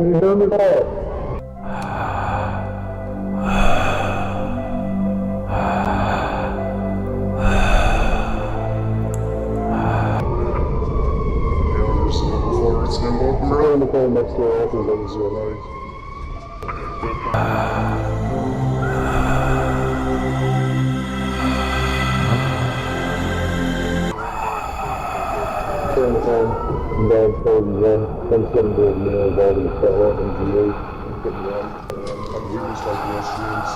Can you hear me there? On the phone next door, I think that was your life. Turn the phone, and then phone again, then send the mail about it, fell out into you. Getting on. I've witnessed like the instruments,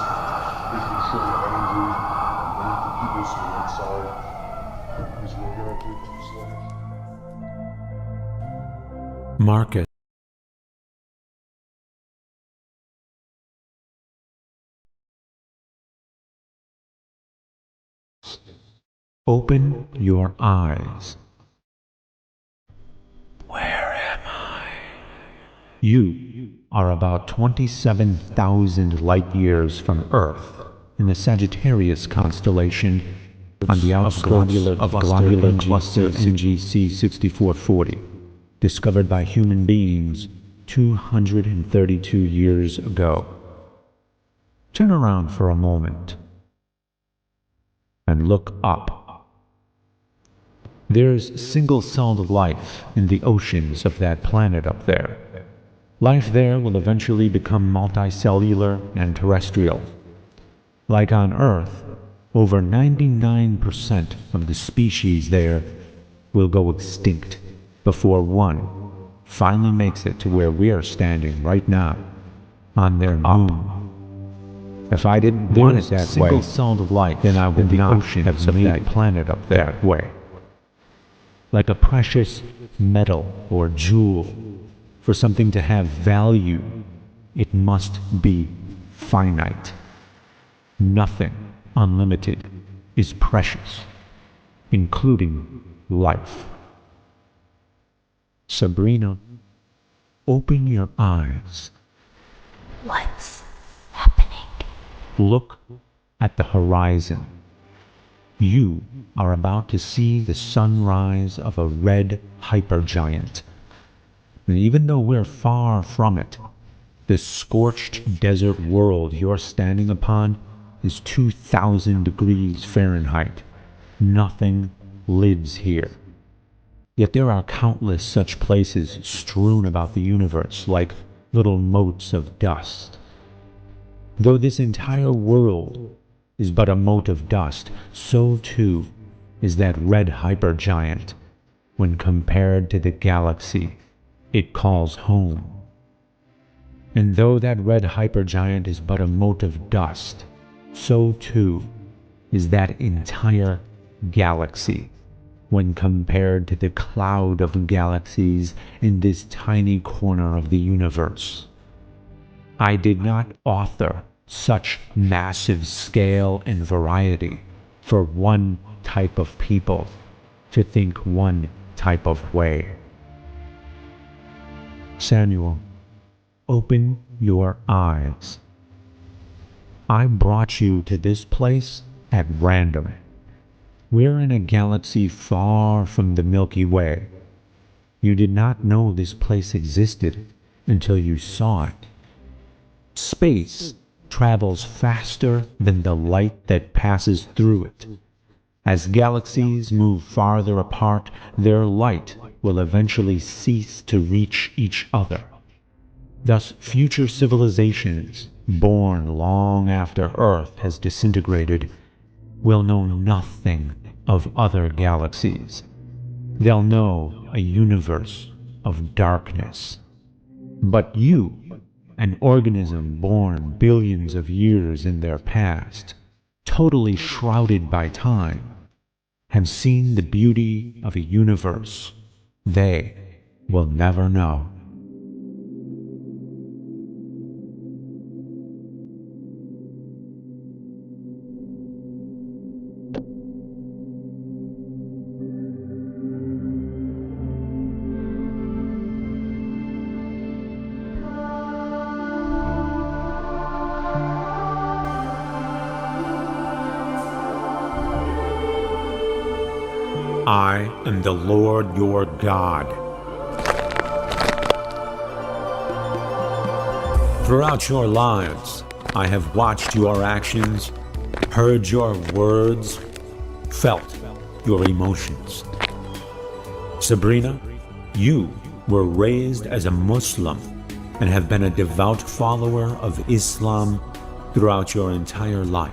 making sure the energy, and you can keep this to the inside. Because we're gonna have to slow. Market. Open your eyes. Where am I? You are about 27,000 light years from Earth in the Sagittarius constellation on the outskirts of globular cluster NGC 6440, discovered by human beings 232 years ago. Turn around for a moment and look up. There's single-celled life in the oceans of that planet up there. Life there will eventually become multicellular and terrestrial. Like on Earth, over 99% of the species there will go extinct before one finally makes it to where we are standing right now, on their moon. If I didn't want it that way, single-celled life, then I would not have made that planet up that way. Like a precious metal or jewel, for something to have value, it must be finite. Nothing unlimited is precious, including life. Sabrina, open your eyes. What's happening? Look at the horizon. You are about to see the sunrise of a red hypergiant. And even though we're far from it, the scorched desert world you're standing upon is 2,000 degrees Fahrenheit. Nothing lives here. Yet there are countless such places strewn about the universe like little motes of dust. Though this entire world is but a mote of dust, so too is that red hypergiant when compared to the galaxy it calls home. And though that red hypergiant is but a mote of dust, so too is that entire galaxy when compared to the cloud of galaxies in this tiny corner of the universe. I did not author such massive scale and variety for one type of people to think one type of way. Samuel, open your eyes. I brought you to this place at random. We're in a galaxy far from the Milky Way. You did not know this place existed until you saw it. Space travels faster than the light that passes through it. As galaxies move farther apart, their light will eventually cease to reach each other. Thus, future civilizations, born long after Earth has disintegrated, will know nothing of other galaxies. They'll know a universe of darkness. But you, an organism born billions of years in their past, totally shrouded by time, have seen the beauty of a universe they will never know. I am the Lord your God. Throughout your lives, I have watched your actions, heard your words, felt your emotions. Sabrina, you were raised as a Muslim and have been a devout follower of Islam throughout your entire life.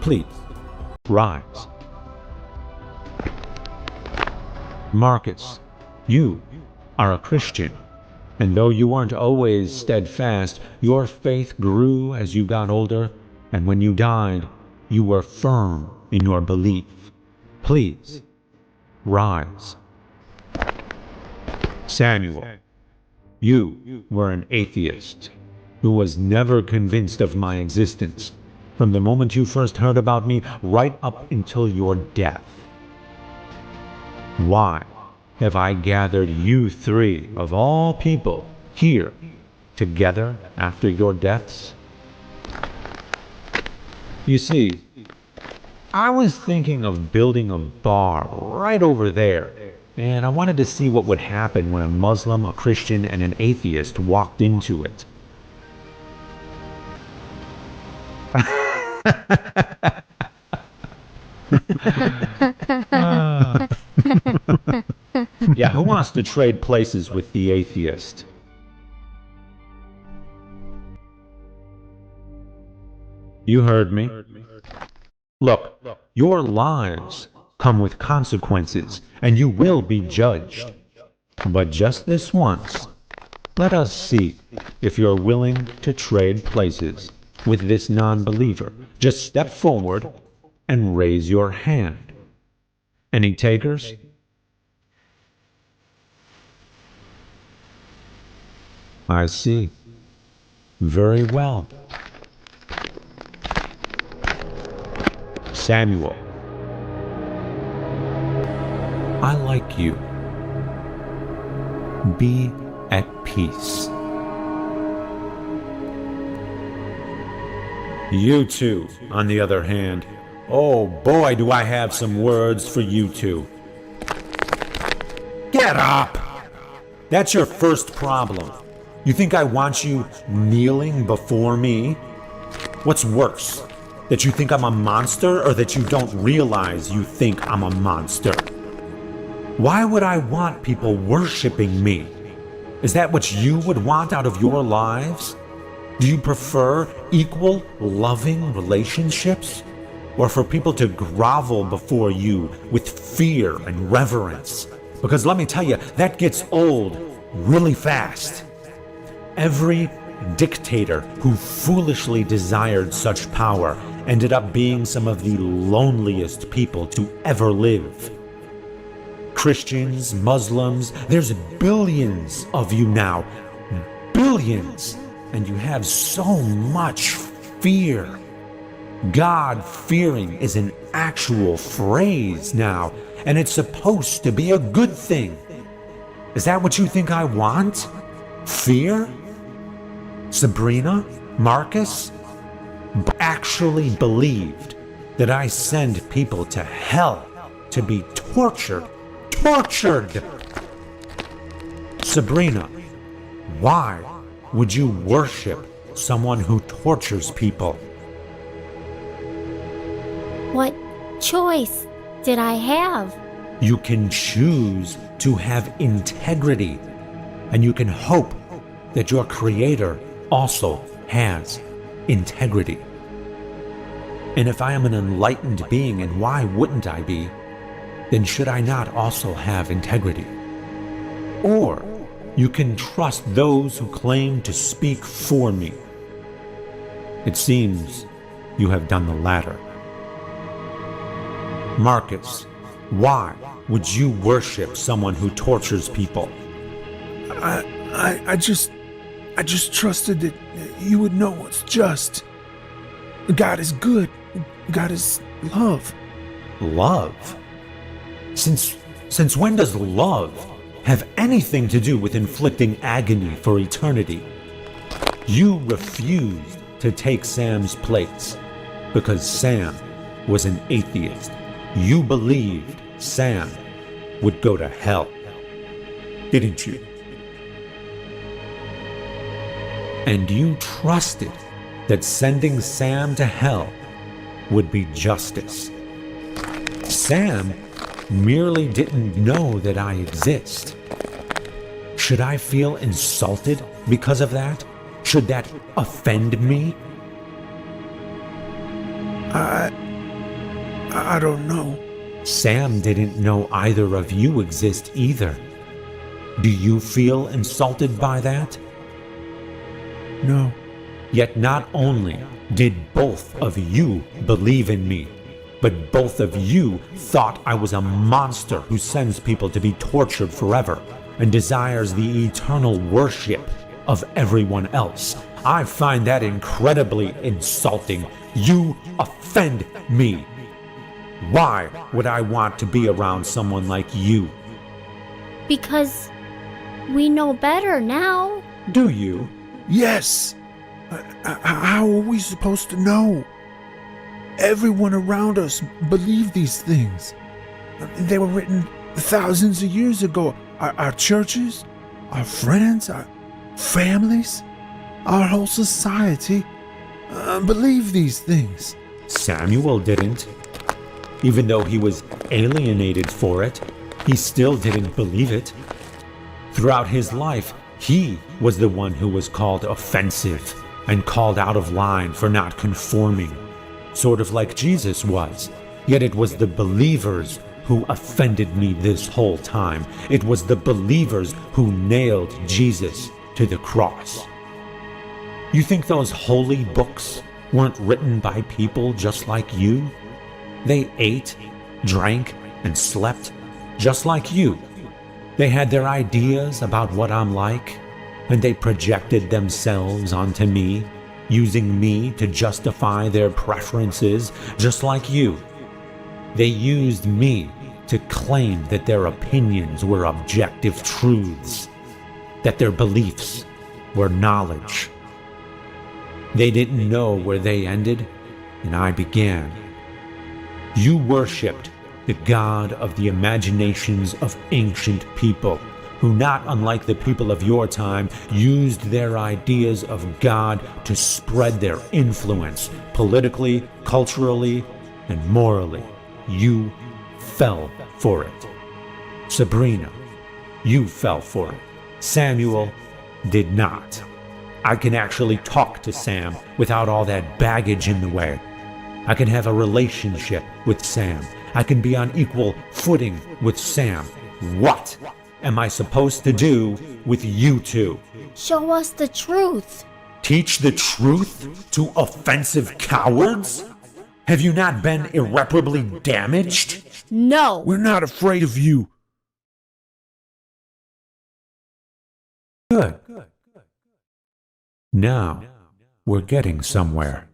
Please, rise. Marcus, you are a Christian, and though you weren't always steadfast, your faith grew as you got older, and when you died, you were firm in your belief. Please, rise. Samuel, you were an atheist who was never convinced of my existence from the moment you first heard about me right up until your death. Why have I gathered you three, of all people, here together after your deaths? You see, I was thinking of building a bar right over there, and I wanted to see what would happen when a Muslim, a Christian, and an atheist walked into it. Yeah, who wants to trade places with the atheist? You heard me. Look, your lives come with consequences, and you will be judged. But just this once, let us see if you're willing to trade places with this non-believer. Just step forward and raise your hand. Any takers? I see. Very well. Samuel, I like you. Be at peace. You two, on the other hand, oh boy, do I have some words for you two. Get up! That's your first problem. You think I want you kneeling before me? What's worse? That you think I'm a monster, or that you don't realize you think I'm a monster? Why would I want people worshiping me? Is that what you would want out of your lives? Do you prefer equal, loving relationships? Or for people to grovel before you with fear and reverence? Because let me tell you, that gets old really fast. Every dictator who foolishly desired such power ended up being some of the loneliest people to ever live. Christians, Muslims, there's billions of you now. Billions! And you have so much fear. God-fearing is an actual phrase now, and it's supposed to be a good thing. Is that what you think I want? Fear? Sabrina? Marcus? Actually believed that I send people to hell to be tortured. Tortured! Sabrina, why would you worship someone who tortures people? What choice did I have? You can choose to have integrity, and you can hope that your Creator also has integrity. And if I am an enlightened being, and why wouldn't I be, then should I not also have integrity? Or you can trust those who claim to speak for me. It seems you have done the latter. Marcus, why would you worship someone who tortures people? I just trusted that you would know what's just. God is good. God is love. Love? Since when does love have anything to do with inflicting agony for eternity? You refused to take Sam's place because Sam was an atheist. You believed Sam would go to hell, didn't you? And you trusted that sending Sam to hell would be justice. Sam merely didn't know that I exist. Should I feel insulted because of that? Should that offend me? I don't know. Sam didn't know either of you exist either. Do you feel insulted by that? No. Yet not only did both of you believe in me, but both of you thought I was a monster who sends people to be tortured forever and desires the eternal worship of everyone else. I find that incredibly insulting. You offend me. Why would I want to be around someone like you? Because we know better now. Do you? Yes! How are we supposed to know? Everyone around us believed these things. They were written thousands of years ago. Our churches, our friends, our families, our whole society believed these things. Samuel didn't. Even though he was alienated for it, he still didn't believe it. Throughout his life, he was the one who was called offensive and called out of line for not conforming, sort of like Jesus was. Yet it was the believers who offended me this whole time. It was the believers who nailed Jesus to the cross. You think those holy books weren't written by people just like you? They ate, drank, and slept just like you. They had their ideas about what I'm like, and they projected themselves onto me, using me to justify their preferences just like you. They used me to claim that their opinions were objective truths, that their beliefs were knowledge. They didn't know where they ended and I began. You worshipped the God of the imaginations of ancient people, who, not unlike the people of your time, used their ideas of God to spread their influence politically, culturally, and morally. You fell for it. Sabrina, you fell for it. Samuel did not. I can actually talk to Sam without all that baggage in the way. I can have a relationship with Sam. I can be on equal footing with Sam. What am I supposed to do with you two? Show us the truth. Teach the truth to offensive cowards? Have you not been irreparably damaged? No. We're not afraid of you. Good. Now, we're getting somewhere.